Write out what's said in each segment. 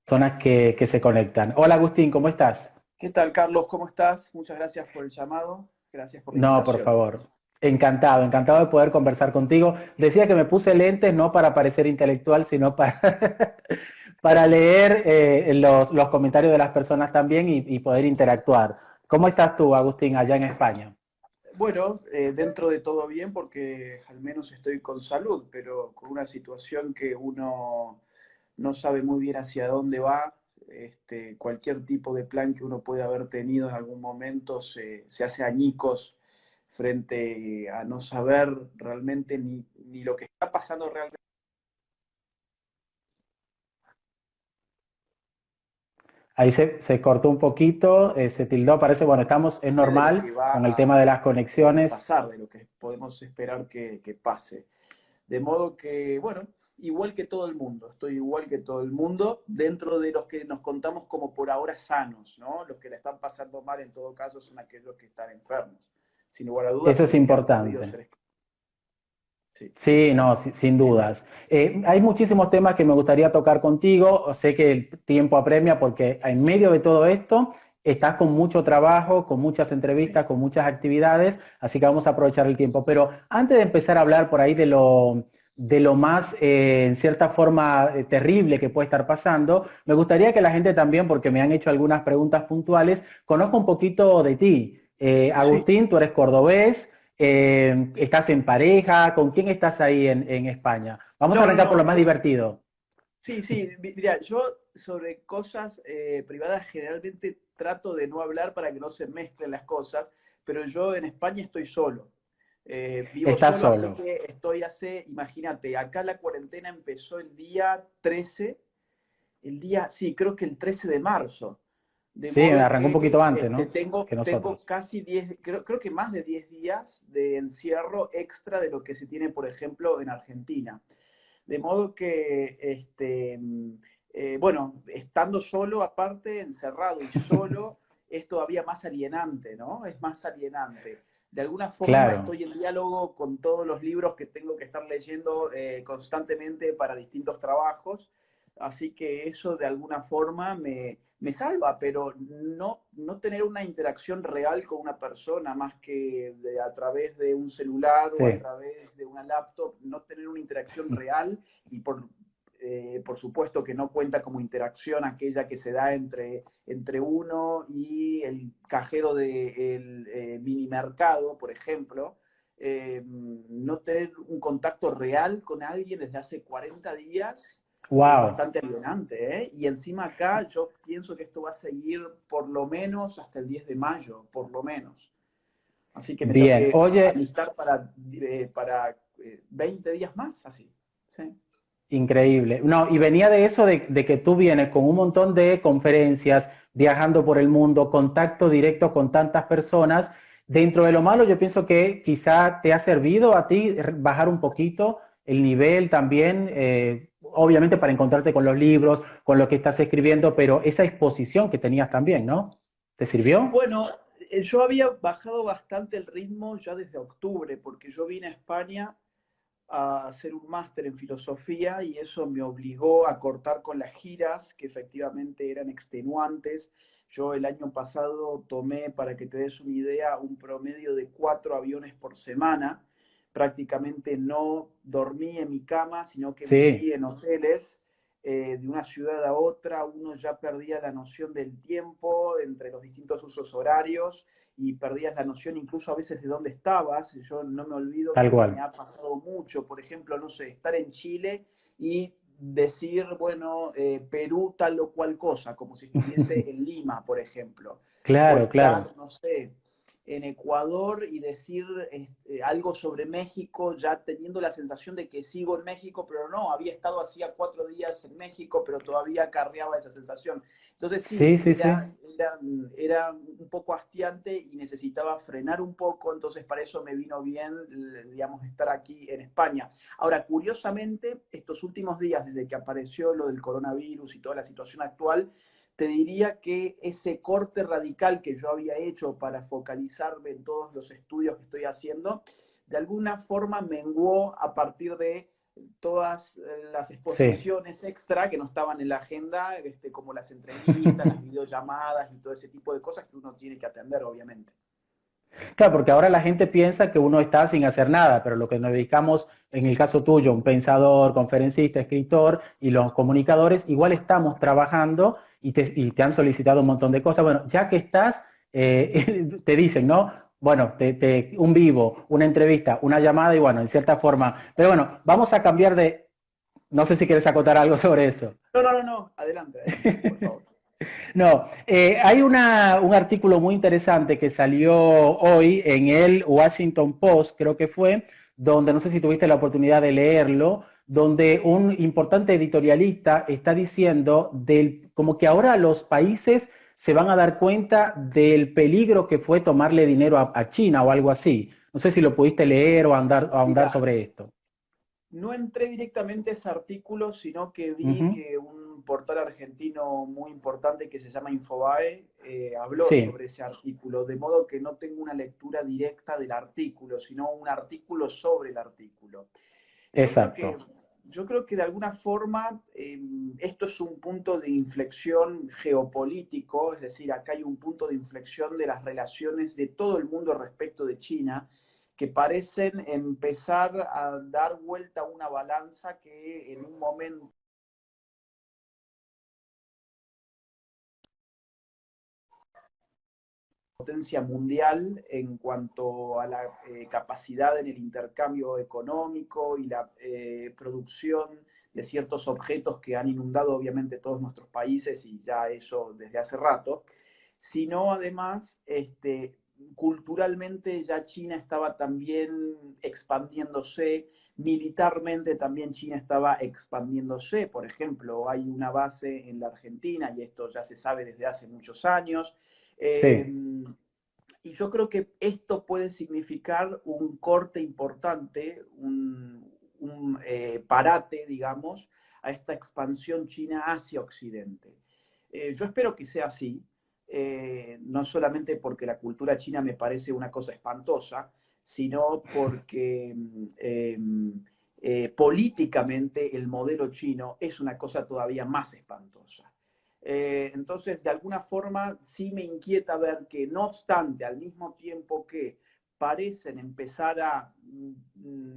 personas que se conectan. Hola Agustín, ¿cómo estás? ¿Qué tal, Carlos? ¿Cómo estás? Muchas gracias por el llamado, gracias por la No, por invitación. favor. Encantado, encantado de poder conversar contigo. Decía que me puse lentes no para parecer intelectual, sino para, para leer los comentarios de las personas también y poder interactuar. ¿Cómo estás tú, Agustín, allá en España? Bueno, dentro de todo bien porque al menos estoy con salud, pero con una situación que uno no sabe muy bien hacia dónde va. Cualquier tipo de plan que uno puede haber tenido en algún momento se hace añicos frente a no saber realmente ni lo que está pasando realmente. Ahí se cortó un poquito, se tildó, parece, bueno, estamos, es De lo normal que va con el tema de las a conexiones. pasar, de lo que podemos esperar que pase. De modo que, bueno, igual que todo el mundo, estoy igual que todo el mundo, dentro de los que nos contamos como por ahora sanos, ¿no? Los que la están pasando mal en todo caso son aquellos que están enfermos, sin lugar a dudas, Eso o es los que han perdido importante. seres. Sí, sí, Sí, sí, no, sin sin duda. dudas. Hay muchísimos temas que me gustaría tocar contigo. Sé que el tiempo apremia porque en medio de todo esto estás con mucho trabajo, con muchas entrevistas, Sí. con muchas actividades, así que vamos a aprovechar el tiempo. Pero antes de empezar a hablar por ahí de lo más, en cierta forma, terrible que puede estar pasando, me gustaría que la gente también, porque me han hecho algunas preguntas puntuales, conozca un poquito de ti. Sí. Agustín, tú eres cordobés. ¿Estás en pareja? ¿Con quién estás ahí en España? Vamos a No, no, arrancar por no, lo más yo, divertido. sí, sí, mira, yo sobre cosas privadas generalmente trato de no hablar para que no se mezclen las cosas, pero yo en España estoy solo. Vivo Estás solo, así solo. que estoy imagínate, acá la cuarentena empezó el día 13, sí, creo que el 13 de marzo. De Sí, me modo arrancó un que poquito antes, ¿no? Que tengo nosotros. casi 10, creo que más de 10 días de encierro extra de lo que se tiene, por ejemplo, en Argentina. De modo que, bueno, estando solo, aparte, encerrado y solo, es todavía más alienante, ¿no? Es más alienante. De alguna forma Claro. estoy en diálogo con todos los libros que tengo que estar leyendo constantemente para distintos trabajos, así que eso de alguna forma me salva, pero no tener una interacción real con una persona más que a través de un celular o a Sí. través de una laptop, no tener una interacción real y por supuesto que no cuenta como interacción aquella que se da entre uno y el cajero del mini mercado, por ejemplo. No tener un contacto real con alguien desde hace 40 días es Wow. bastante alienante, ¿eh? Y encima acá yo pienso que esto va a seguir por lo menos hasta el 10 de mayo, por lo menos. Así que me tengo Bien. que Oye, alistar para 20 días más, así. Sí. increíble. No, y venía de eso de que tú vienes con un montón de conferencias, viajando por el mundo, contacto directo con tantas personas. Dentro de lo malo, yo pienso que quizá te ha servido a ti bajar un poquito el nivel también, obviamente para encontrarte con los libros, con lo que estás escribiendo, pero esa exposición que tenías también, ¿no? ¿Te sirvió? Bueno, yo había bajado bastante el ritmo ya desde octubre, porque yo vine a España a hacer un máster en filosofía y eso me obligó a cortar con las giras que efectivamente eran extenuantes. Yo el año pasado tomé, para que te des una idea, un promedio de 4 aviones por semana. Prácticamente no dormí en mi cama, sino que Sí, viví en hoteles. De una ciudad a otra, uno ya perdía la noción del tiempo entre los distintos usos horarios y perdías la noción incluso a veces de dónde estabas. Yo no me olvido tal que me cual. ha pasado mucho, por ejemplo, no sé, estar en Chile y decir, bueno, Perú tal o cual cosa, como si estuviese en Lima, por ejemplo, o Claro, claro. estar, no sé, en Ecuador y decir algo sobre México, ya teniendo la sensación de que sigo en México, pero no, había estado hacía 4 días en México, pero todavía acarreaba esa sensación. Entonces sí, Sí, sí, sí. era un poco hastiante y necesitaba frenar un poco, entonces para eso me vino bien, digamos, estar aquí en España. Ahora, curiosamente, estos últimos días, desde que apareció lo del coronavirus y toda la situación actual, te diría que ese corte radical que yo había hecho para focalizarme en todos los estudios que estoy haciendo, de alguna forma menguó a partir de todas las Sí. exposiciones extra que no estaban en la agenda, como las entrevistas, las videollamadas y todo ese tipo de cosas que uno tiene que atender, obviamente. Claro, porque ahora la gente piensa que uno está sin hacer nada, pero lo que nos dedicamos, en el caso tuyo, un pensador, conferencista, escritor y los comunicadores, igual estamos trabajando y te han solicitado un montón de cosas. Bueno, ya que estás, te dicen, ¿no? Bueno, un vivo, una entrevista, una llamada y bueno, en cierta forma. Pero bueno, vamos a cambiar de, no sé si quieres acotar algo sobre eso. No, no, no, no, adelante, adelante, por favor. No, hay un artículo muy interesante que salió hoy en el Washington Post, creo que fue, donde no sé si tuviste la oportunidad de leerlo, donde un importante editorialista está diciendo como que ahora los países se van a dar cuenta del peligro que fue tomarle dinero a China o algo así. No sé si lo pudiste leer o ahondar Mira, sobre esto. no entré directamente a ese artículo, sino que vi Ujú. que un portal argentino muy importante que se llama Infobae habló Sí, sobre ese artículo, de modo que no tengo una lectura directa del artículo, sino un artículo sobre el artículo. Yo creo que, exacto. yo creo que de alguna forma esto es un punto de inflexión geopolítico, es decir, acá hay un punto de inflexión de las relaciones de todo el mundo respecto de China, que parecen empezar a dar vuelta a una balanza que en un momento potencia mundial en cuanto a la capacidad en el intercambio económico y la producción de ciertos objetos que han inundado obviamente todos nuestros países y ya eso desde hace rato, sino además culturalmente ya China estaba también expandiéndose, militarmente también China estaba expandiéndose, por ejemplo, hay una base en la Argentina y esto ya se sabe desde hace muchos años, eh, Sí, y yo creo que esto puede significar un corte importante, parate, digamos, a esta expansión china hacia Occidente. Yo espero que sea así, no solamente porque la cultura china me parece una cosa espantosa, sino porque políticamente el modelo chino es una cosa todavía más espantosa. Entonces, de alguna forma, sí me inquieta ver que, no obstante, al mismo tiempo que parecen empezar a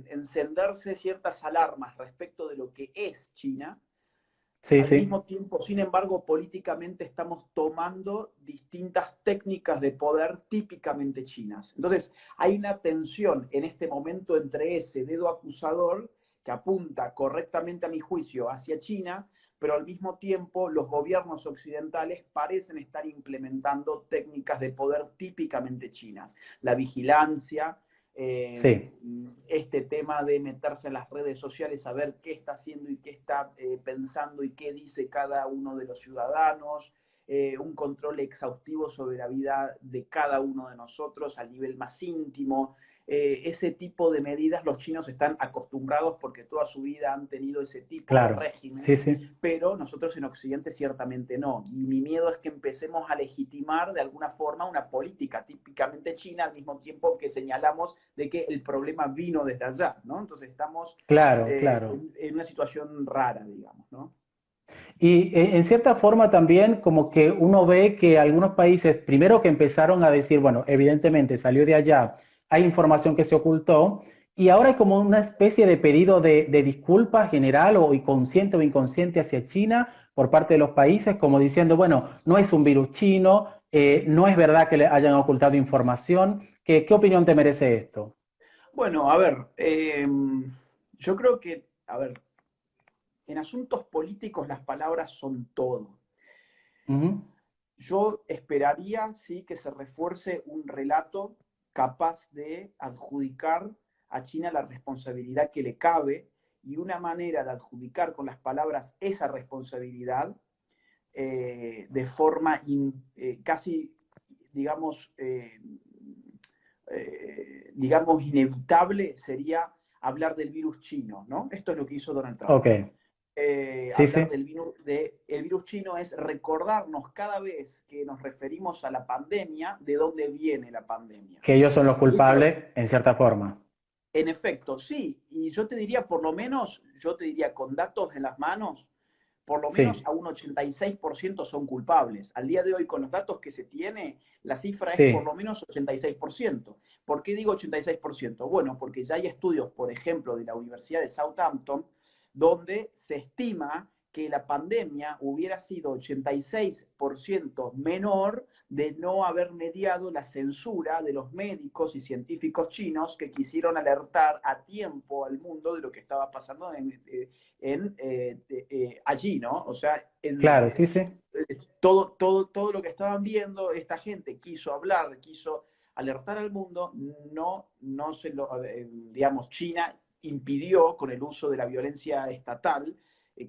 encenderse ciertas alarmas respecto de lo que es China, sí, al sí. mismo tiempo, sin embargo, políticamente estamos tomando distintas técnicas de poder típicamente chinas. Entonces, hay una tensión en este momento entre ese dedo acusador que apunta correctamente a mi juicio hacia China, pero al mismo tiempo los gobiernos occidentales parecen estar implementando técnicas de poder típicamente chinas. La vigilancia, eh, Sí. este tema de meterse en las redes sociales, saber qué está haciendo y qué está pensando y qué dice cada uno de los ciudadanos, un control exhaustivo sobre la vida de cada uno de nosotros al nivel más íntimo. Ese tipo de medidas los chinos están acostumbrados porque toda su vida han tenido ese tipo de Claro, régimen, sí, sí, pero nosotros en Occidente ciertamente no. Y mi miedo es que empecemos a legitimar de alguna forma una política típicamente china al mismo tiempo que señalamos de que el problema vino desde allá, ¿no? Entonces estamos claro, claro. en una situación rara, digamos, ¿no? Y en cierta forma también como que uno ve que algunos países, primero que empezaron a decir, bueno, evidentemente salió de allá, hay información que se ocultó, y ahora hay como una especie de pedido de disculpa general o consciente o inconsciente hacia China por parte de los países, como diciendo, bueno, no es un virus chino, no es verdad que le hayan ocultado información. ¿Qué opinión te merece esto? Bueno, a ver, yo creo que, a ver, en asuntos políticos las palabras son todo. Ujú. Yo esperaría, sí, que se refuerce un relato capaz de adjudicar a China la responsabilidad que le cabe y una manera de adjudicar con las palabras esa responsabilidad de forma casi, digamos, digamos, inevitable sería hablar del virus chino, ¿no? Esto es lo que hizo Donald Trump. Ok, sí, Hablar sí, del virus, el virus chino es recordarnos cada vez que nos referimos a la pandemia de dónde viene la pandemia. que ellos son los Y esto, culpables en cierta forma. en efecto, sí, y yo te diría, por lo menos, yo te diría, con datos en las manos, por lo menos Sí, a un 86% son culpables. Al día de hoy, con los datos que se tiene, la cifra es por sí, lo menos 86%. ¿Por qué digo 86%? Bueno, porque ya hay estudios, por ejemplo, de la Universidad de Southampton, donde se estima que la pandemia hubiera sido 86% menor de no haber mediado la censura de los médicos y científicos chinos que quisieron alertar a tiempo al mundo de lo que estaba pasando allí, ¿no? O sea, claro, sí, sí. todo lo que estaban viendo, esta gente quiso hablar, quiso alertar al mundo, no se lo, digamos, China impidió con el uso de la violencia estatal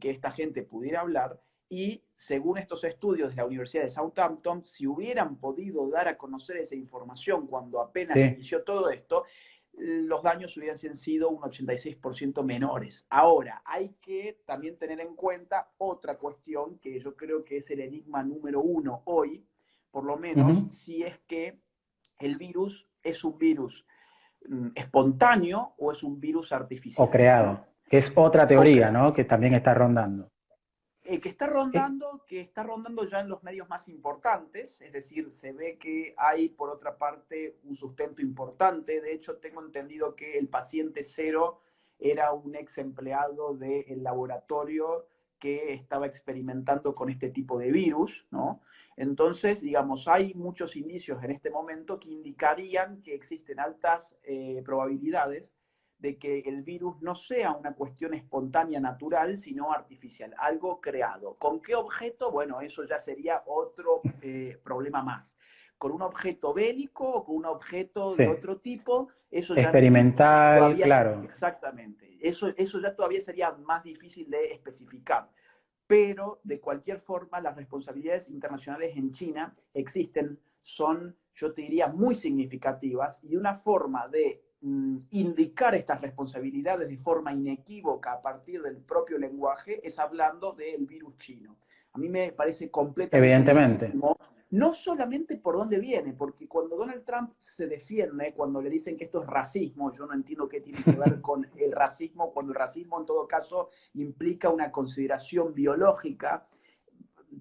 que esta gente pudiera hablar y según estos estudios de la Universidad de Southampton, si hubieran podido dar a conocer esa información cuando apenas Sí. inició todo esto, los daños hubiesen sido un 86% menores. Ahora, hay que también tener en cuenta otra cuestión que yo creo que es el enigma número uno hoy, por lo menos, Ujú. si es que el virus es un virus espontáneo o es un virus O artificial, ¿no? creado, que es otra O teoría, creado. ¿no? Que también está rondando. Eh, Que está rondando ya en los medios más importantes, es decir, se ve que hay por otra parte un sustento importante. De hecho, tengo entendido que el paciente cero era un ex empleado del laboratorio que estaba experimentando con este tipo de virus, ¿no? Entonces, digamos, hay muchos indicios en este momento que indicarían que existen altas probabilidades de que el virus no sea una cuestión espontánea, natural, sino artificial, algo creado. ¿Con qué objeto? Bueno, eso ya sería otro problema más. ¿Con un objeto bélico o con un objeto de sí, otro tipo? Eso ya experimental, todavía, claro. exactamente, eso ya todavía sería más difícil de especificar. Pero de cualquier forma, las responsabilidades internacionales en China existen, son, yo te diría, muy significativas y una forma de indicar estas responsabilidades de forma inequívoca a partir del propio lenguaje es hablando del virus chino. A mí me parece completamente Evidentemente. legítimo, no solamente por dónde viene, porque cuando Donald Trump se defiende, cuando le dicen que esto es racismo, yo no entiendo qué tiene que ver con el racismo, cuando el racismo en todo caso implica una consideración biológica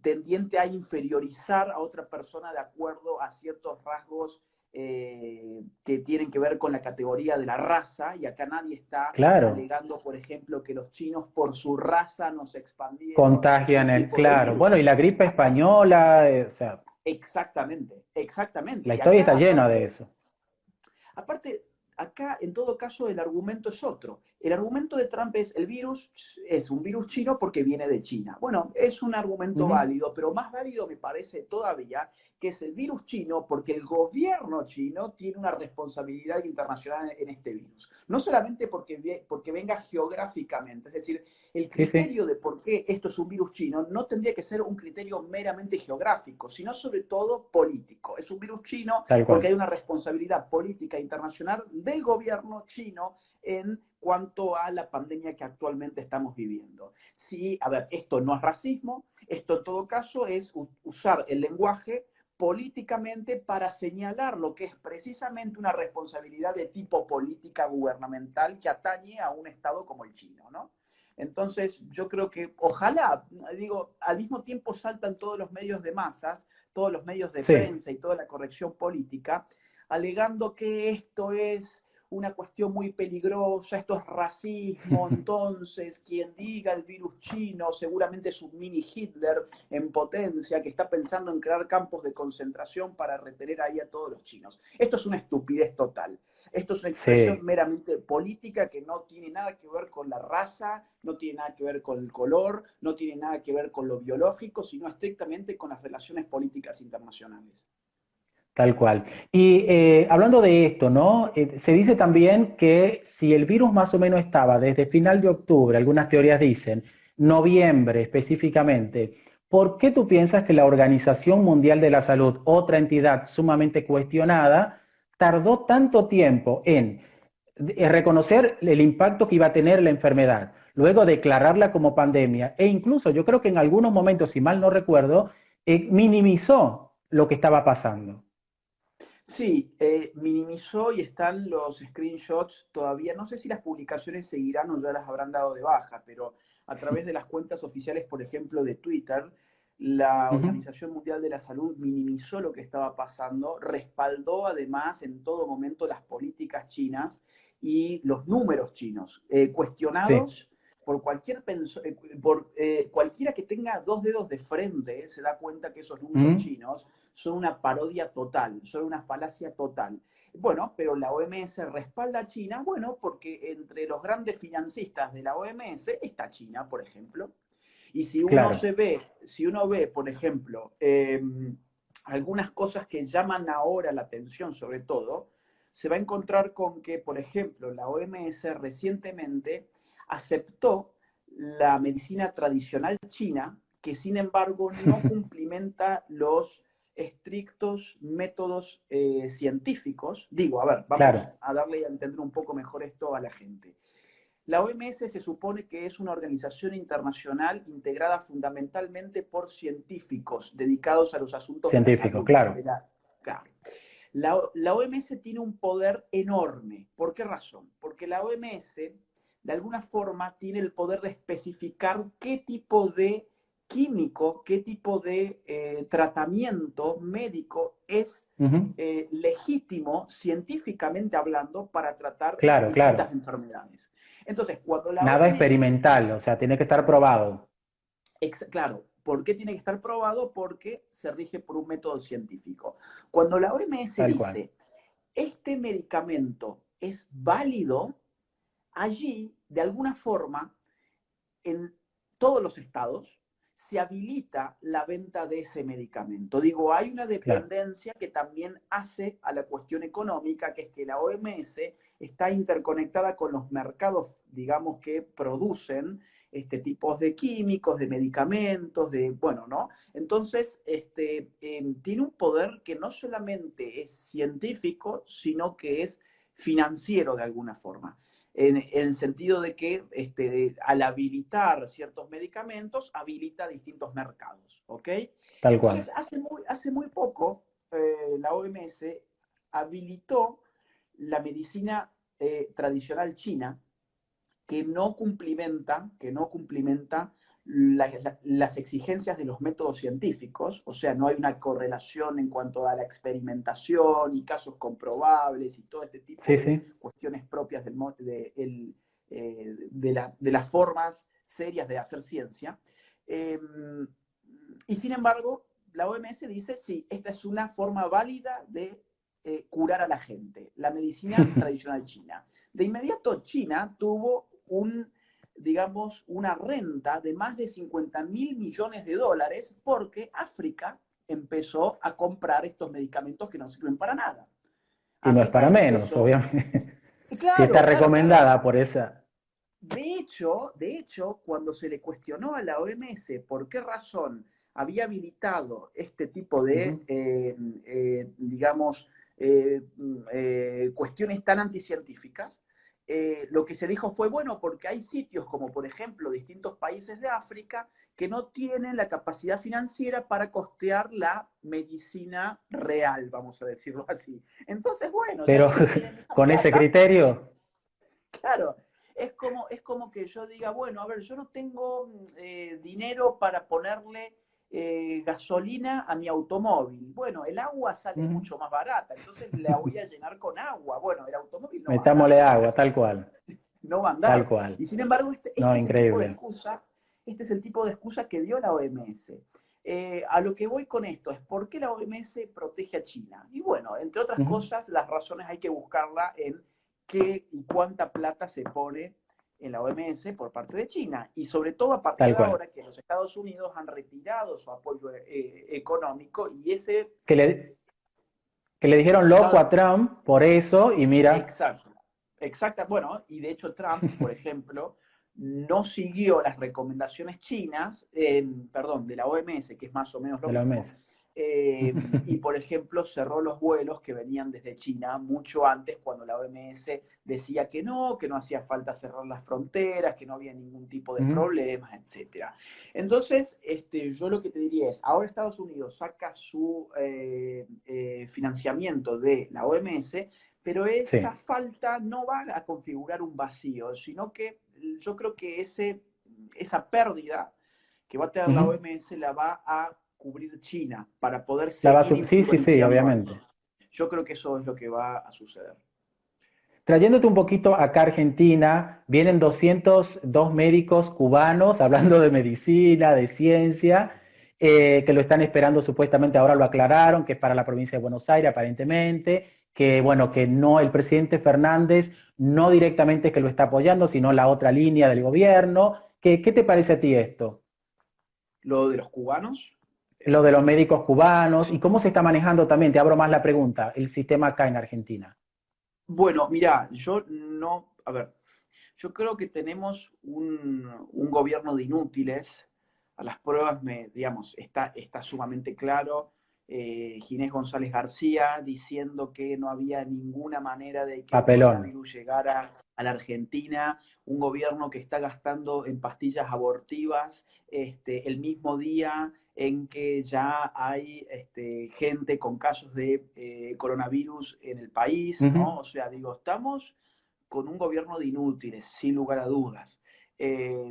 tendiente a inferiorizar a otra persona de acuerdo a ciertos rasgos que tienen que ver con la categoría de la raza, y acá nadie está Claro. alegando, por ejemplo, que los chinos por su raza nos expandieron Contagian un el, tipo de claro. Bueno, y virus. la gripe Acá española, o sea, exactamente, exactamente. la Y historia está acá llena de aparte eso. Aparte, acá en todo caso el argumento es otro. El argumento de Trump es el virus es un virus chino porque viene de China. Bueno, es un argumento Ujú. válido, pero más válido me parece todavía que es el virus chino porque el gobierno chino tiene una responsabilidad internacional en este virus. No solamente porque venga geográficamente, es decir, el Sí, sí, criterio de por qué esto es un virus chino no tendría que ser un criterio meramente geográfico, sino sobre todo político. Es un virus chino tal porque hay cual. una responsabilidad política internacional del gobierno chino en cuanto a la pandemia que actualmente estamos viviendo. Sí, a ver, esto no es racismo, esto en todo caso es usar el lenguaje políticamente para señalar lo que es precisamente una responsabilidad de tipo política gubernamental que atañe a un Estado como el chino, ¿no? Entonces, yo creo que ojalá, digo, al mismo tiempo saltan todos los medios de masas, todos los medios de Sí, prensa y toda la corrección política, alegando que esto es una cuestión muy peligrosa, esto es racismo, entonces quien diga el virus chino seguramente es un mini Hitler en potencia que está pensando en crear campos de concentración para retener ahí a todos los chinos. Esto es una estupidez total. Esto es una expresión sí. meramente política que no tiene nada que ver con la raza, no tiene nada que ver con el color, no tiene nada que ver con lo biológico, sino estrictamente con las relaciones políticas internacionales. Tal cual. Y hablando de esto, ¿no? Se dice también que si el virus más o menos estaba desde final de octubre, algunas teorías dicen, noviembre específicamente, ¿por qué tú piensas que la Organización Mundial de la Salud, otra entidad sumamente cuestionada, tardó tanto tiempo en reconocer el impacto que iba a tener la enfermedad, luego declararla como pandemia e incluso yo creo que en algunos momentos, si mal no recuerdo, minimizó lo que estaba pasando? Sí, minimizó y están los screenshots todavía. No sé si las publicaciones seguirán o ya las habrán dado de baja, pero a través de las cuentas oficiales, por ejemplo, de Twitter, la Ujú. Organización Mundial de la Salud minimizó lo que estaba pasando, respaldó además en todo momento las políticas chinas y los números chinos, Sí. cuestionados por cualquiera que tenga dos dedos de frente, se da cuenta que esos números Ujú. chinos son una parodia total, son una falacia total. Bueno, pero la OMS respalda a China, bueno, porque entre los grandes financistas de la OMS está China, por ejemplo. Y Claro. si uno ve, por ejemplo, algunas cosas que llaman ahora la atención, sobre todo, se va a encontrar con que, por ejemplo, la OMS recientemente aceptó la medicina tradicional china, que sin embargo no cumplimenta los estrictos métodos científicos. Digo, a ver, vamos Claro. a darle a entender un poco mejor esto a la gente. La OMS se supone que es una organización internacional integrada fundamentalmente por científicos dedicados a los asuntos de la Científico, salud. claro. Claro. La OMS tiene un poder enorme. ¿Por qué razón? Porque la OMS, de alguna forma, tiene el poder de especificar qué tipo de químico, qué tipo de tratamiento médico es Ujú. legítimo, científicamente hablando, para tratar Claro, distintas claro. enfermedades. Entonces, cuando la Nada OMS experimental, dice, o sea, tiene que estar probado. claro, ¿por qué tiene que estar probado? Porque se rige por un método científico. Cuando la OMS Tal cual. dice, este medicamento es válido, allí, de alguna forma, en todos los estados, se habilita la venta de ese medicamento. Digo, hay una Claro. dependencia que también hace a la cuestión económica, que es que la OMS está interconectada con los mercados, digamos, que producen este tipos de químicos, de medicamentos, de, bueno, ¿no? Entonces, tiene un poder que no solamente es científico, sino que es financiero de alguna forma en el sentido de que al habilitar ciertos medicamentos, habilita distintos mercados, ¿ok? Tal cual. Entonces, hace muy poco, la OMS habilitó la medicina tradicional china que no cumplimenta las exigencias de los métodos científicos, o sea, no hay una correlación en cuanto a la experimentación y casos comprobables y todo este tipo Sí, de sí. cuestiones propias de las formas serias de hacer ciencia. Eh, y sin embargo, la OMS dice, sí, esta es una forma válida de curar a la gente, la medicina tradicional china. De inmediato, China tuvo digamos, una renta de más de 50.000 millones de dólares porque África empezó a comprar estos medicamentos que no sirven para nada. Y no es África para menos, empezó, obviamente. y Si está claro, claro, claro. recomendada por esa. De hecho, cuando se le cuestionó a la OMS por qué razón había habilitado este tipo de, Ujú. digamos, cuestiones tan anticientíficas, lo que se dijo fue, bueno, porque hay sitios como, por ejemplo, distintos países de África que no tienen la capacidad financiera para costear la medicina real, vamos a decirlo así. Entonces, bueno, ya Pero que no tienen esa con ese plata, criterio, claro, es como que yo diga, bueno, a ver, yo no tengo dinero para ponerle gasolina a mi automóvil. Bueno, el agua sale ujú, mucho más barata, entonces la voy a llenar con agua. Bueno, el automóvil no va a andar, metámosle agua, tal cual. no va a Tal andar. cual. Y sin embargo, No, este es el tipo de increíble. excusa, este es el tipo de excusa que dio la OMS. A lo que voy con esto es por qué la OMS protege a China. Y bueno, entre otras Ujú. cosas, las razones hay que buscarla en qué y cuánta plata se pone en la OMS por parte de China. Y sobre todo a partir Tal de cual. ahora que los Estados Unidos han retirado su apoyo económico y ese... Que le, que le dijeron loco a No, Trump por eso, y mira, exacto, exacta. Bueno, y de hecho Trump, por ejemplo, no siguió las recomendaciones chinas, perdón, de la OMS, que es más o menos lo de la mismo, mesa. y, por ejemplo, cerró los vuelos que venían desde China mucho antes, cuando la OMS decía que no hacía falta cerrar las fronteras, que no había ningún tipo de Ujú. problemas, etcétera. Entonces, yo lo que te diría es, ahora Estados Unidos saca su financiamiento de la OMS, pero esa Sí. falta no va a configurar un vacío, sino que yo creo que esa pérdida que va a tener la Ujú. OMS la va a cubrir China para poder La seguir sí, sí, sí, influenciando ahí. obviamente. Yo creo que eso es lo que va a suceder. Trayéndote un poquito acá a Argentina, vienen 202 médicos cubanos hablando de medicina, de ciencia, que lo están esperando supuestamente, ahora lo aclararon, que es para la provincia de Buenos Aires aparentemente, que bueno, que no, el presidente Fernández no directamente es que lo está apoyando, sino la otra línea del gobierno. ¿Qué te parece a ti esto? Lo de los cubanos, Lo de los médicos cubanos y cómo se está manejando también, te abro más la pregunta, el sistema acá en Argentina. bueno, mira, yo no, a ver, yo creo que tenemos un gobierno de inútiles. A las pruebas, digamos, está sumamente claro. Ginés González García diciendo que no había ninguna manera de que el Papelón. coronavirus llegara a la Argentina. Un gobierno que está gastando en pastillas abortivas el mismo día en que ya hay gente con casos de coronavirus en el país, ¿no? Ujú. O sea, digo, estamos con un gobierno de inútiles, sin lugar a dudas.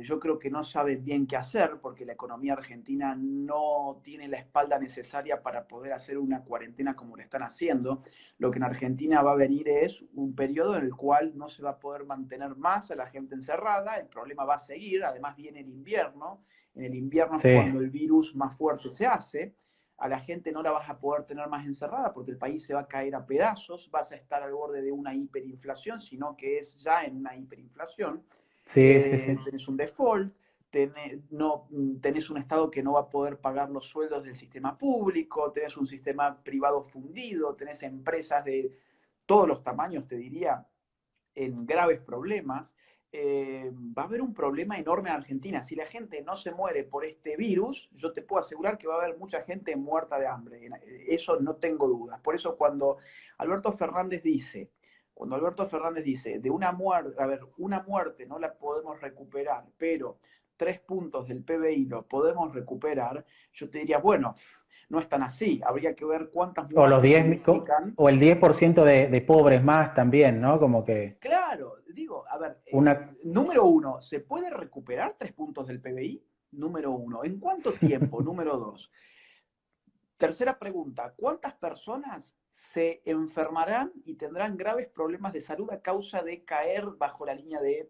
Yo creo que no saben bien qué hacer porque la economía argentina no tiene la espalda necesaria para poder hacer una cuarentena como lo están haciendo. Lo que en Argentina va a venir es un periodo en el cual no se va a poder mantener más a la gente encerrada, el problema va a seguir, además viene el invierno, en el invierno es Sí, cuando el virus más fuerte se hace, a la gente no la vas a poder tener más encerrada porque el país se va a caer a pedazos, vas a estar al borde de una hiperinflación, sino que es ya en una hiperinflación. sí, sí, sí. Tenés un default, tenés un Estado que no va a poder pagar los sueldos del sistema público, tenés un sistema privado fundido, tenés empresas de todos los tamaños, te diría, en graves problemas. Va a haber un problema enorme en Argentina. Si la gente no se muere por este virus, yo te puedo asegurar que va a haber mucha gente muerta de hambre. Eso no tengo dudas. Por eso Alberto Fernández dice, cuando Alberto Fernández dice, de una muerte, a ver, una muerte no la podemos recuperar, pero 3 puntos del PBI lo podemos recuperar, yo te diría, bueno, no es tan así. Habría que ver cuántas O los muertes 10 significan. o el 10% de pobres más también, ¿no? Como que Claro, digo, a ver, una... número uno, ¿se puede recuperar 3 puntos del PBI? Número uno, ¿en cuánto tiempo? Número dos. Tercera pregunta, ¿cuántas personas se enfermarán y tendrán graves problemas de salud a causa de caer bajo la línea de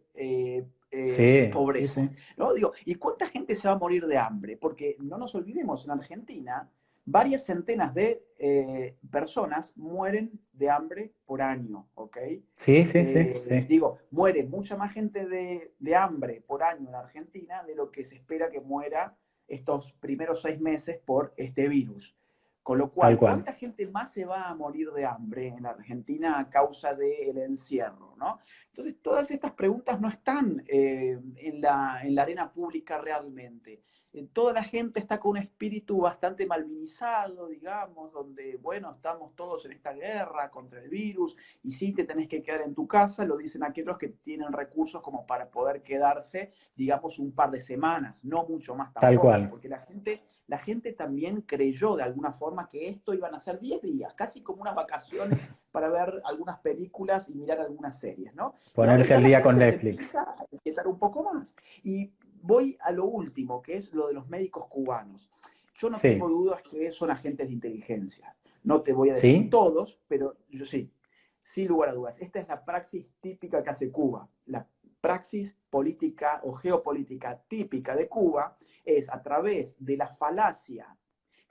Sí, sí, pobreza? sí. ¿No? Digo, ¿y cuánta gente se va a morir de hambre? Porque no nos olvidemos, en Argentina, varias centenas de personas mueren de hambre por año, ¿ok? Sí, sí, sí, sí. Digo, muere mucha más gente de hambre por año en Argentina de lo que se espera que muera estos primeros 6 meses por este virus. Con lo Tal cual, cual. ¿cuánta gente más se va a morir de hambre en Argentina a causa del encierro? ¿No? Entonces, todas estas preguntas no están en la arena pública realmente. Toda la gente está con un espíritu bastante malvinizado, digamos, donde, bueno, estamos todos en esta guerra contra el virus y sí te tenés que quedar en tu casa, lo dicen aquellos que tienen recursos como para poder quedarse, digamos, un par de semanas, no mucho más Tal tampoco, cual. porque la gente también creyó de alguna forma que esto iban a ser 10 días, casi como unas vacaciones para ver algunas películas y mirar algunas series, ¿no? Y ahora Ponerse ya al la día con gente se Netflix. empieza a inquietar un poco más. Y voy a lo último, que es lo de los médicos cubanos. Yo no tengo Sí. dudas que son agentes de inteligencia. No te voy a decir ¿Sí? todos, pero yo sí, sin lugar a dudas. Esta es la praxis típica que hace Cuba. La praxis política o geopolítica típica de Cuba es a través de la falacia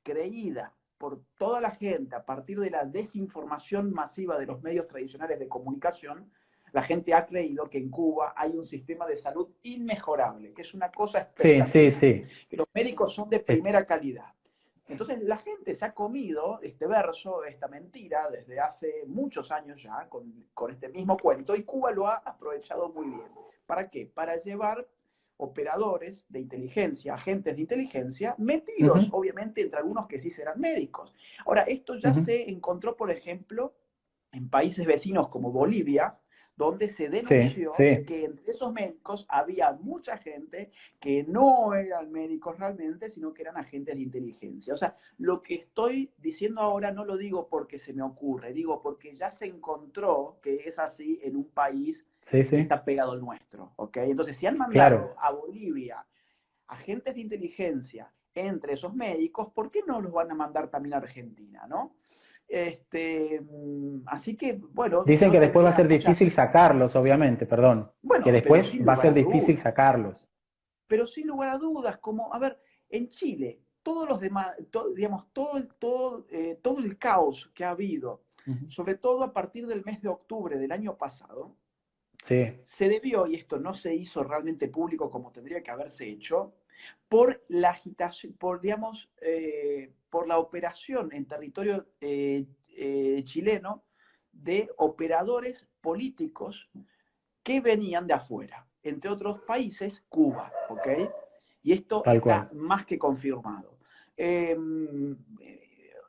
creída por toda la gente a partir de la desinformación masiva de los medios tradicionales de comunicación, la gente ha creído que en Cuba hay un sistema de salud inmejorable, que es una cosa Sí, sí, espectacular, sí. que los médicos son de Eh, primera calidad. Entonces la gente se ha comido este verso, esta mentira, desde hace muchos años ya, con este mismo cuento, y Cuba lo ha aprovechado muy bien. ¿Para qué? Para llevar operadores de inteligencia, agentes de inteligencia, metidos Ujú, obviamente entre algunos que sí serán médicos. Ahora, esto ya ujú. se encontró, por ejemplo, en países vecinos como Bolivia, donde se Sí, denunció sí, que entre esos médicos había mucha gente que no eran médicos realmente, sino que eran agentes de inteligencia. O sea, lo que estoy diciendo ahora no lo digo porque se me ocurre, digo porque ya se encontró que es así en un país sí, que sí, está pegado al nuestro, ¿ok? Entonces, si han claro. mandado a Bolivia agentes de inteligencia entre esos médicos, ¿por qué no los van a mandar también a Argentina, no? Así que, bueno, Dicen yo que después va a tendría ser difícil muchas, sacarlos, obviamente, perdón, que bueno, pero después sin va a lugar ser a difícil dudas, sacarlos. pero sin lugar a dudas, como, a ver, en Chile, todos los demás, digamos, todo el caos que ha habido, Ujú. sobre todo a partir del mes de octubre del año pasado, Sí, se debió, y esto no se hizo realmente público como tendría que haberse hecho, por la agitación, por, digamos, por la operación en territorio chileno de operadores políticos que venían de afuera, entre otros países, Cuba, ¿ok? Y esto tal está cual. más que confirmado. Eh,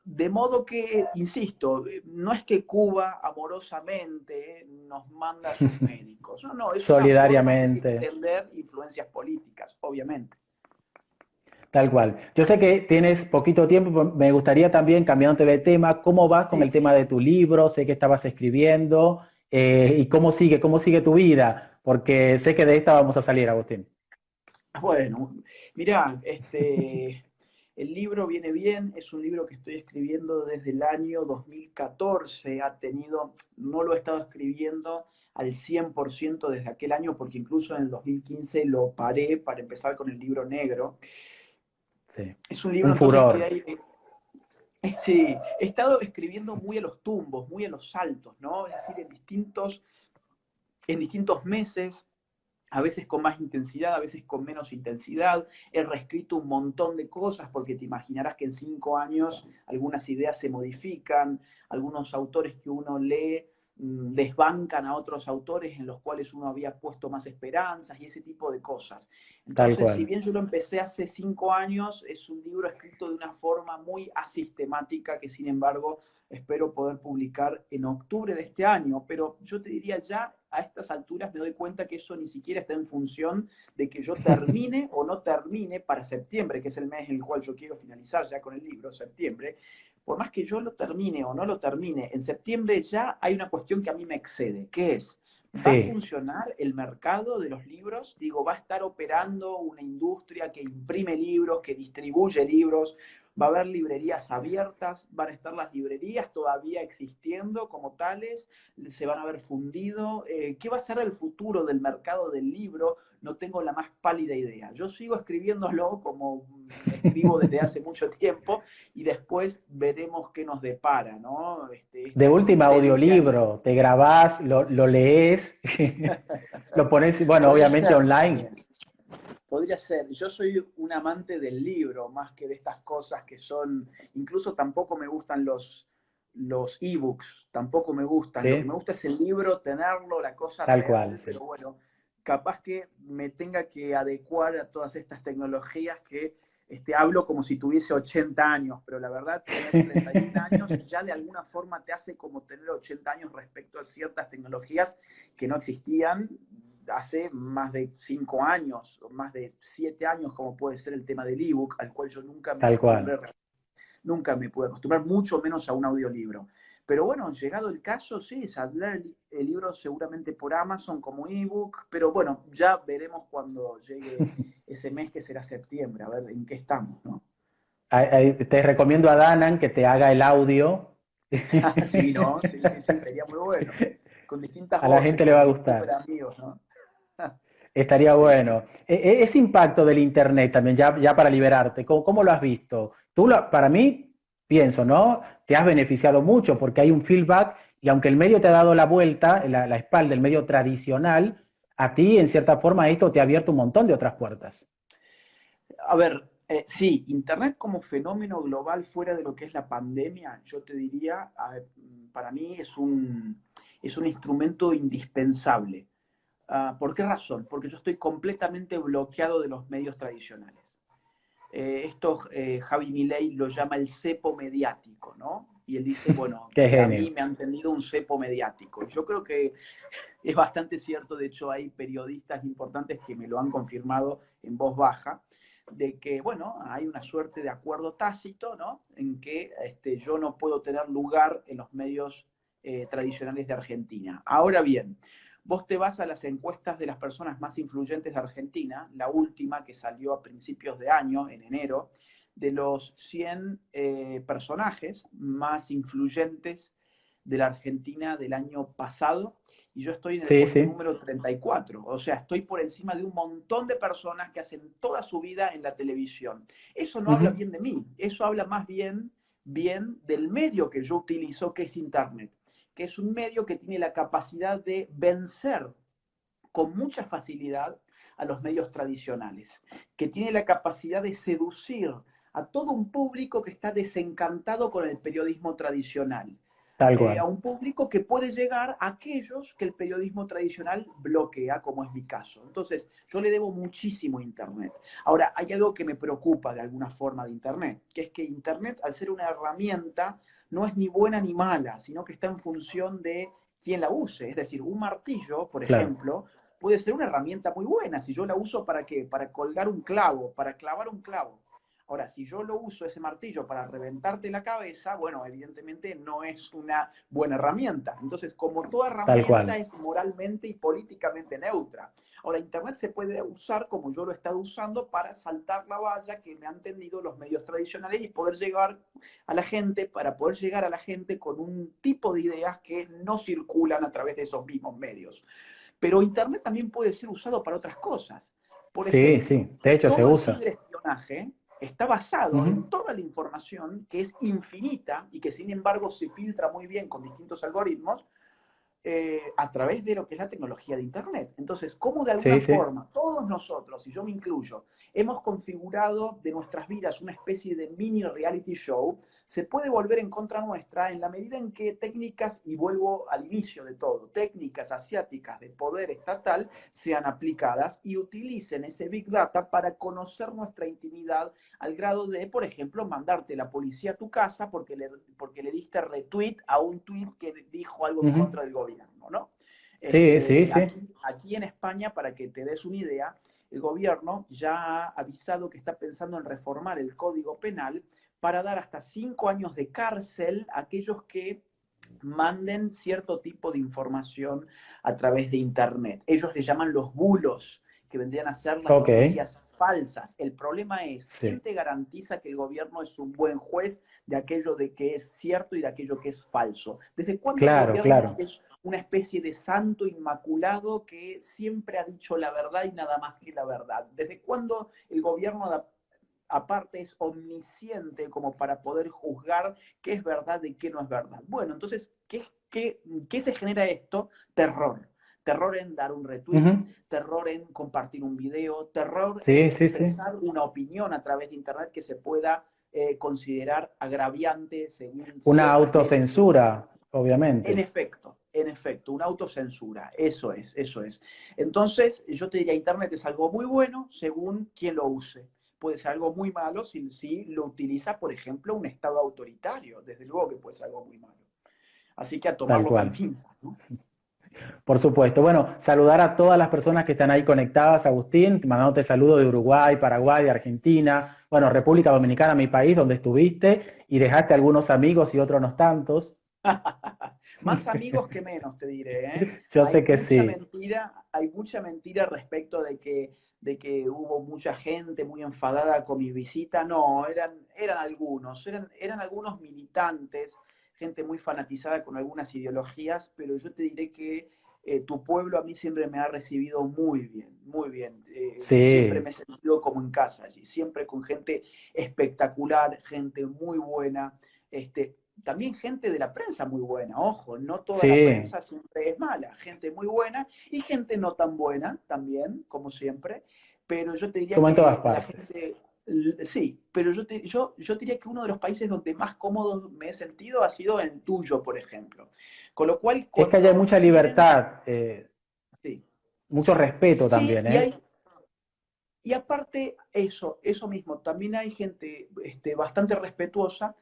de modo que, insisto, no es que Cuba amorosamente nos manda a sus médicos, no, no, es una forma de Solidariamente, extender influencias políticas, obviamente. tal cual. Yo sé que tienes poquito tiempo, pero me gustaría también, cambiándote de tema, cómo vas con el Sí, tema de tu libro, sé que estabas escribiendo, y cómo sigue tu vida, porque sé que de esta vamos a salir, Agustín. bueno, mirá, el libro viene bien, es un libro que estoy escribiendo desde el año 2014, no lo he estado escribiendo al 100% desde aquel año, porque incluso en el 2015 lo paré para empezar con el libro negro. Sí, Es un libro un entonces que furor, hay, sí, he estado escribiendo muy a los tumbos, muy a los saltos, ¿no? Es decir, en distintos meses, a veces con más intensidad, a veces con menos intensidad. He reescrito un montón de cosas porque te imaginarás que en 5 años algunas ideas se modifican, algunos autores que uno lee desbancan a otros autores en los cuales uno había puesto más esperanzas y ese tipo de cosas. tal Entonces, si cual. bien yo lo empecé hace 5 años, es un libro escrito de una forma muy asistemática que, sin embargo, espero poder publicar en octubre de este año, pero yo te diría ya a estas alturas me doy cuenta que eso ni siquiera está en función de que yo termine o no termine para septiembre, que es el mes en el cual yo quiero finalizar ya con el libro, septiembre. Por más que yo lo termine o no lo termine, en septiembre ya hay una cuestión que a mí me excede, que es, ¿va a Sí, funcionar el mercado de los libros? Digo, ¿va a estar operando una industria que imprime libros, que distribuye libros? ¿Va a haber librerías abiertas? ¿Van a estar las librerías todavía existiendo como tales? ¿Se van a haber fundido? ¿Qué va a ser el futuro del mercado del libro? No tengo la más pálida idea. Yo sigo escribiéndolo como escribo desde hace mucho tiempo y después veremos qué nos depara, ¿no? de Esta última existencia y audiolibro, te grabás, lo lees, lo pones, bueno, podría obviamente ser online, también. Podría ser. Yo soy un amante del libro más que de estas cosas que son. Incluso tampoco me gustan los ebooks, tampoco me gustan. Lo que me ¿sí? gusta es el libro, tenerlo, la cosa Tal cual, real, sí. pero bueno, capaz que me tenga que adecuar a todas estas tecnologías que hablo como si tuviese 80 años, pero la verdad, tener 31 años ya de alguna forma te hace como tener 80 años respecto a ciertas tecnologías que no existían hace más de 5 años, o más de 7 años, como puede ser el tema del ebook, al cual yo nunca me Tal cual. acostumbré, nunca me pude acostumbrar, mucho menos a un audiolibro. Pero bueno, llegado el caso, sí, saldrá el libro seguramente por Amazon como ebook, pero bueno, ya veremos cuando llegue ese mes que será septiembre, a ver en qué estamos, ¿no? Te recomiendo a Danan que te haga el audio. Sí, ¿no? Sí, sí, sí, sería muy bueno. Con distintas A la voces, gente le va como a los gustar. super amigos, ¿no? Estaría Sí, sí. bueno. Ese impacto del Internet también, ya para liberarte, ¿cómo lo has visto? Para mí, pienso, ¿no? Te has beneficiado mucho porque hay un feedback y aunque el medio te ha dado la vuelta, la espalda, el medio tradicional, a ti, en cierta forma, esto te ha abierto un montón de otras puertas. A ver, sí, Internet como fenómeno global fuera de lo que es la pandemia, yo te diría, para mí es un instrumento indispensable. ¿Por qué razón? Porque yo estoy completamente bloqueado de los medios tradicionales. Javi Milei lo llama el cepo mediático, ¿no? Y él dice, bueno, Qué a mí genio. me han tendido un cepo mediático. Y yo creo que es bastante cierto, de hecho hay periodistas importantes que me lo han confirmado en voz baja, de que, bueno, hay una suerte de acuerdo tácito, ¿no? En que yo no puedo tener lugar en los medios tradicionales de Argentina. Ahora bien, vos te vas a las encuestas de las personas más influyentes de Argentina, la última que salió a principios de año, en enero, de los 100 personajes más influyentes de la Argentina del año pasado, y yo estoy en el Sí, puesto sí, número 34. O sea, estoy por encima de un montón de personas que hacen toda su vida en la televisión. Eso no habla ujú, bien de mí, eso habla más bien del medio que yo utilizo, que es Internet, que es un medio que tiene la capacidad de vencer con mucha facilidad a los medios tradicionales, que tiene la capacidad de seducir a todo un público que está desencantado con el periodismo tradicional, tal a cual. un público que puede llegar a aquellos que el periodismo tradicional bloquea, como es mi caso. Entonces, yo le debo muchísimo a Internet. Ahora, hay algo que me preocupa de alguna forma de Internet, que es que Internet, al ser una herramienta, no es ni buena ni mala, sino que está en función de quién la use. Es decir, un martillo, por Claro, ejemplo, puede ser una herramienta muy buena si yo la uso para qué, para colgar un clavo, para clavar un clavo. Ahora, si yo lo uso ese martillo para reventarte la cabeza, bueno, evidentemente no es una buena herramienta. Entonces, como toda tal herramienta cual. es moralmente y políticamente neutra. Ahora, Internet se puede usar como yo lo he estado usando para saltar la valla que me han tendido los medios tradicionales y poder llegar a la gente, para poder llegar a la gente con un tipo de ideas que no circulan a través de esos mismos medios. Pero Internet también puede ser usado para otras cosas. Por Sí, ejemplo, sí, de hecho se todo el usa. ciberespionaje está basado Ujú, en toda la información que es infinita y que sin embargo se filtra muy bien con distintos algoritmos a través de lo que es la tecnología de Internet. Entonces, ¿cómo de alguna sí, sí, forma todos nosotros, y yo me incluyo, hemos configurado de nuestras vidas una especie de mini reality show, se puede volver en contra nuestra en la medida en que técnicas, y vuelvo al inicio de todo, técnicas asiáticas de poder estatal sean aplicadas y utilicen ese Big Data para conocer nuestra intimidad al grado de, por ejemplo, mandarte la policía a tu casa porque le diste retweet a un tweet que dijo algo en ujú, contra del gobierno, ¿no? sí, sí, sí. Aquí en España, para que te des una idea, el gobierno ya ha avisado que está pensando en reformar el Código Penal para dar hasta 5 años de cárcel a aquellos que manden cierto tipo de información a través de Internet. Ellos le llaman los bulos, que vendrían a ser las Ok, noticias falsas. El problema es, ¿quién sí. te garantiza que el gobierno es un buen juez de aquello de que es cierto y de aquello que es falso? ¿Desde cuándo el Claro, gobierno claro. es una especie de santo inmaculado que siempre ha dicho la verdad y nada más que la verdad? ¿Desde cuándo el gobierno aparte es omnisciente como para poder juzgar qué es verdad y qué no es verdad? Bueno, entonces, ¿qué se genera esto? Terror. Terror en dar un retweet, Ujú, terror en compartir un video, terror en sí, sí, sí. expresar una opinión a través de Internet que se pueda considerar agraviante según Una ciertas leyes. autocensura, obviamente. En efecto, una autocensura, eso es, eso es. Entonces, yo te diría, Internet es algo muy bueno según quien lo use. Puede ser algo muy malo si lo utiliza, por ejemplo, un Estado autoritario. Desde luego que puede ser algo muy malo. Así que a Tal tomarlo con cual. pinzas, ¿no? Por supuesto. Bueno, saludar a todas las personas que están ahí conectadas, Agustín, mandándote saludos de Uruguay, Paraguay, de Argentina, bueno, República Dominicana, mi país, donde estuviste, y dejaste algunos amigos y otros no tantos. Más amigos que menos, te diré, ¿eh? Yo sé que sí. Hay mucha mentira respecto de que hubo mucha gente muy enfadada con mi visita. No, eran algunos, eran algunos militantes, gente muy fanatizada con algunas ideologías, pero yo te diré que tu pueblo a mí siempre me ha recibido muy bien, muy bien. Siempre me Sí, he sentido como en casa allí, siempre con gente espectacular, gente muy buena. También gente de la prensa muy buena, ojo, no toda la sí, prensa siempre es mala, gente muy buena y gente no tan buena también, como siempre, pero yo te diría como en todas que la partes. gente, sí, pero yo diría que uno de los países donde más cómodo me he sentido ha sido el tuyo, por ejemplo. Con lo cual, Es que allá hay cuando mucha vienen, libertad. sí, Mucho respeto Sí, también, ¿eh? y aparte eso mismo, también hay gente bastante respetuosa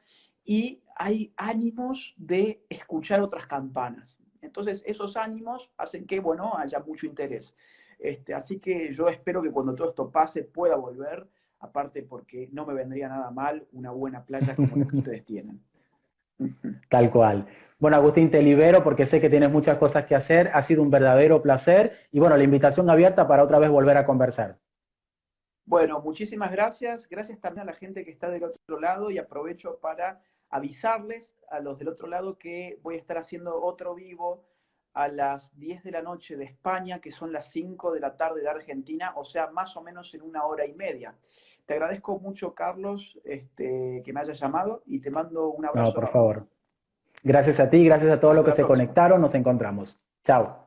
y hay ánimos de escuchar otras campanas. Entonces, esos ánimos hacen que, bueno, haya mucho interés. Así que yo espero que cuando todo esto pase pueda volver, aparte porque no me vendría nada mal una buena playa como la que ustedes tienen. Tal cual. Bueno, Agustín, te libero porque sé que tienes muchas cosas que hacer. Ha sido un verdadero placer y bueno, la invitación abierta para otra vez volver a conversar. Bueno, muchísimas gracias. Gracias también a la gente que está del otro lado y aprovecho para avisarles a los del otro lado que voy a estar haciendo otro vivo a las 10 de la noche de España, que son las 5 de la tarde de Argentina, o sea, más o menos en una hora y media. Te agradezco mucho, Carlos, que me hayas llamado y te mando un No, abrazo por enorme. favor. Gracias a ti, gracias a todos los Hasta que la se próxima. conectaron. Nos encontramos. Chao.